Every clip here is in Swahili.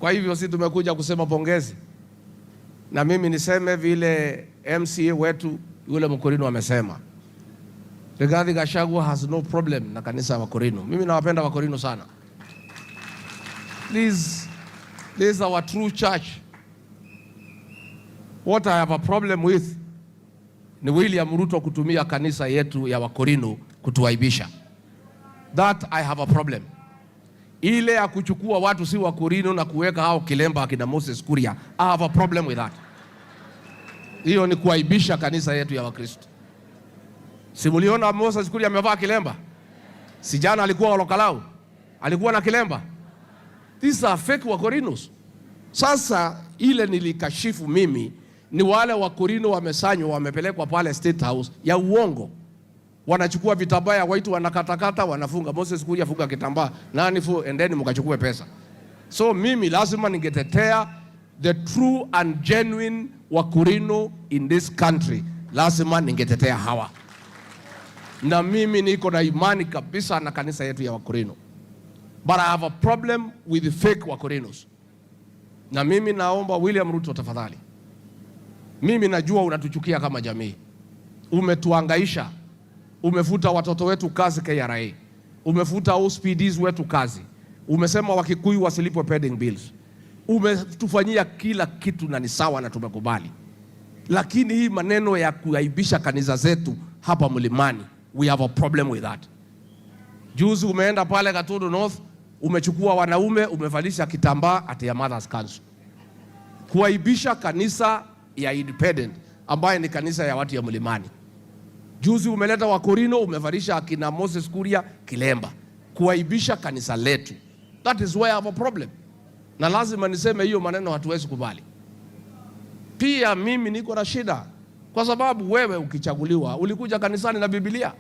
Kwa hivyo sisi tumekuja kusema pongezi, na mimi niseme vile MCA wetu yule Mkorino amesema. Rigathi Gachagua has no problem na kanisa ya Wakorino. Mimi nawapenda Wakorino sana. This is our true church. What I have a problem with ni William Ruto kutumia kanisa yetu ya Wakorino kutuaibisha. That I have a problem. Ile ya kuchukua watu si Wakorino na kuweka hao kilemba akina Moses Kuria, I have a problem with that. Hiyo ni kuaibisha kanisa yetu ya Wakristo. Simuliona Moses Kuria amevaa kilemba? Si jana alikuwa Olokalau? Alikuwa na kilemba? These are fake Wakorinos. Sasa ile nilikashifu mimi ni wale Wakorino wamesanywa, wamepelekwa pale State House ya uongo. Wanachukua vitambaa ya watu wanakatakata, wanafunga. Moses Kuria funga kitambaa, nani fu endeni mkachukue pesa. So mimi lazima ningetetea the true and genuine Wakorino in this country. Lazima ningetetea hawa. Na mimi niko na imani kabisa na kanisa yetu ya Wakorino. But I have a problem with the fake Wakorinos. Na mimi naomba William Ruto tafadhali. Mimi najua unatuchukia kama jamii. Umetuangaisha. Umefuta watoto wetu kazi KRA. Umefuta OSPDs wetu kazi. Umesema Wakikuyu wasilipwe pending bills. Umetufanyia kila kitu na ni sawa na tumekubali. Lakini hii maneno ya kuaibisha kanisa zetu hapa Mlimani, we have a problem with that. Juzi umeenda pale Gatundu North, umechukua wanaume, umevalisha kitambaa at your mother's council. Kuaibisha kanisa ya Independent ambaye ni kanisa ya watu ya Mlimani. Juzi umeleta Wakorino, umevalisha akina Moses Kuria kilemba. Kuaibisha kanisa letu. That is why I have a problem. Na lazima niseme hiyo maneno hatuwezi kubali. Pia mimi niko na shida kwa sababu wewe ukichaguliwa ulikuja kanisani na Biblia.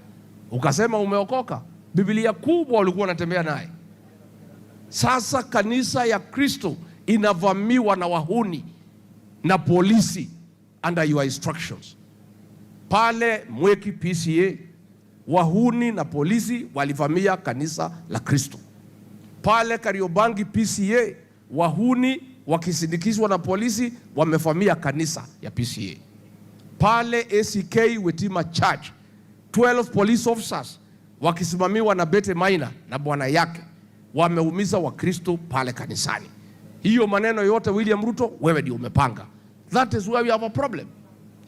Ukasema umeokoka. Biblia kubwa ulikuwa unatembea naye. Sasa kanisa ya Kristo inavamiwa na wahuni na polisi under your instructions. Pale Mweki PCA wahuni na polisi walivamia kanisa la Kristo. Pale Kariobangi PCA wahuni wakisindikizwa na polisi wamevamia kanisa ya PCA. Pale ACK Wetima Church 12 police officers wakisimamiwa na Bete Maina na bwana yake wameumiza Wakristo pale kanisani. Hiyo maneno yote William Ruto wewe ndio umepanga. That is why we have a problem.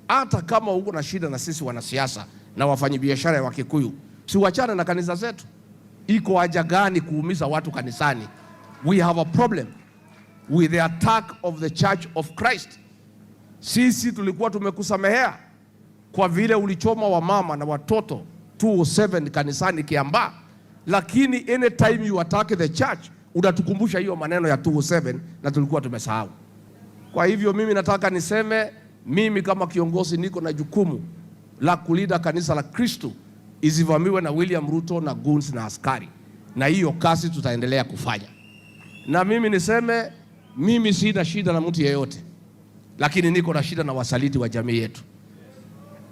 Hata kama uko na shida na sisi wanasiasa na wafanyabiashara ya Wakikuyu, si wachane na kanisa zetu. Iko haja gani kuumiza watu kanisani? We have a problem with the attack of the Church of Christ. Sisi tulikuwa tumekusamehea kwa vile ulichoma wa mama na watoto 207 kanisani Kiambaa, lakini anytime you attack the church unatukumbusha hiyo maneno ya 207 na tulikuwa tumesahau. Kwa hivyo mimi nataka niseme, mimi kama kiongozi niko na jukumu la kulinda kanisa la Kristo isivamiwe na William Ruto na goons na askari, na hiyo kazi tutaendelea kufanya. Na mimi niseme, mimi sina shida na mtu yeyote, lakini niko na shida na wasaliti wa jamii yetu.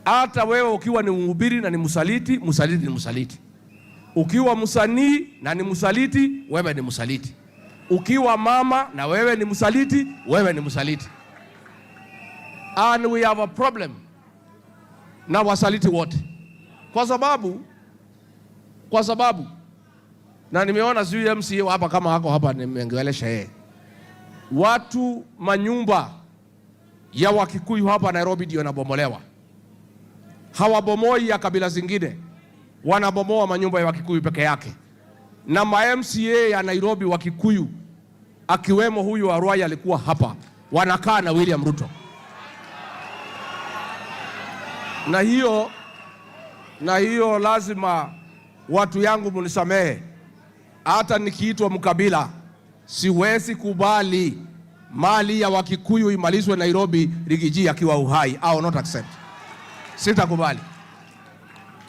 Hata wewe ukiwa ni mhubiri na ni msaliti, msaliti ni msaliti. Ukiwa msanii na ni msaliti, wewe ni msaliti. Ukiwa mama na wewe ni msaliti, wewe ni msaliti. And we have a problem na wasaliti wote. Kwa sababu na nimeona sijui MCA hapa kama hako hapa nimengelesha yeye. Watu manyumba ya Wakikuyu hapa Nairobi ndio yanabomolewa. Hawabomoi ya kabila zingine. Wanabomoa manyumba ya Wakikuyu peke yake. Na ma MCA ya Nairobi Wakikuyu akiwemo huyu Arwai alikuwa hapa. Wanakaa na William Ruto. Na hiyo lazima watu yangu munisamehe. Hata nikiitwa mkabila siwezi kubali mali ya Wakikuyu imalizwe Nairobi Rigiji akiwa uhai. I will not accept. Sitakubali.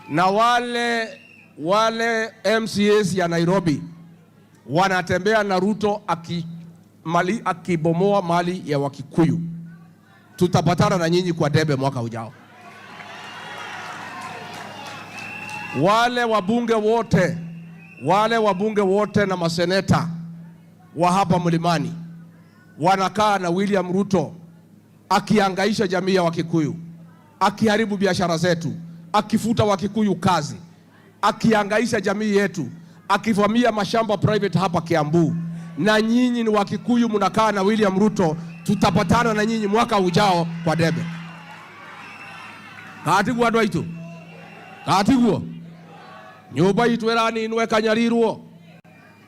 Na wale MCAs ya Nairobi wanatembea na Ruto akibomoa mali ya Wakikuyu. Tutapatana na nyinyi kwa debe mwaka ujao. Wale wabunge wote na maseneta wa hapa Mlimani wanakaa na William Ruto akiangaisha jamii ya Wakikuyu, akiharibu biashara zetu, akifuta Wakikuyu kazi, akiangaisha jamii yetu, akivamia mashamba private hapa Kiambu. Na nyinyi ni Wakikuyu mnakaa na William Ruto, tutapatana na nyinyi mwaka ujao kwa debe. Katiguo andu aitu, katiguo nyumba itu iraninwo ikanyarirwo,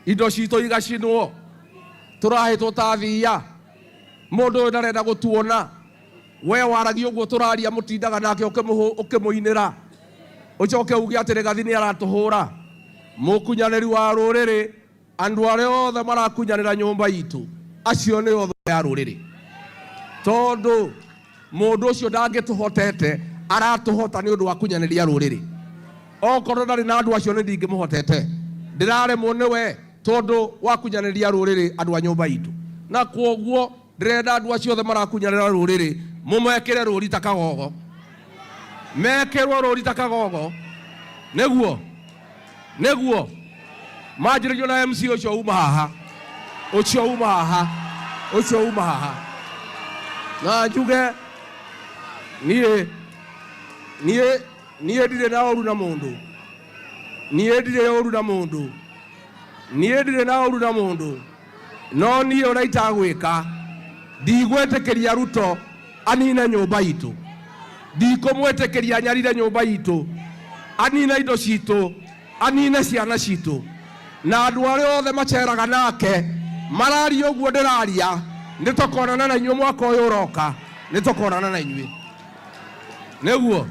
indo cito igacinwo, turahitwo ta thia, mundu ndarenda gutuona. We waragia uguo turaria mutindaga nake ukimuinira, ucoke uge atiri gathi ni aratuhura. Mukunyaniri wa ruriri, andu aria othe marakunyanira nyumba itu, acio ni othe ya ruriri. Tondu mundu ucio ndangituhotete, aratuhota ni undu wa kunyaniria ruriri. Okorwo ndari na andu acio ni ndingimuhotete, ndiraremwo niwe tondu wa kunyaniria ruriri andu a nyumba itu. Na kwoguo ndirenda andu acio othe marakunyanira ruriri mumekire ruri ta kagogo, mekirwo ruri ta kagogo. Neguo majiririo na MC ucio uma haha, ucio uma haha. Na njuge nie ndire na oru na mundu, ndire na oru na mundu, no nie uraita gwika ndigwetekeria Ruto anina nyumba itu, ndikumwetekeria anyarire nyumba itu, anina indo citu, anina ciana citu. Na andu aria othe maceraga nake mararia uguo ndiraria, nitukonana na inyuĩ mwaka uyu uroka, nitukonana na inyuĩ. Neguo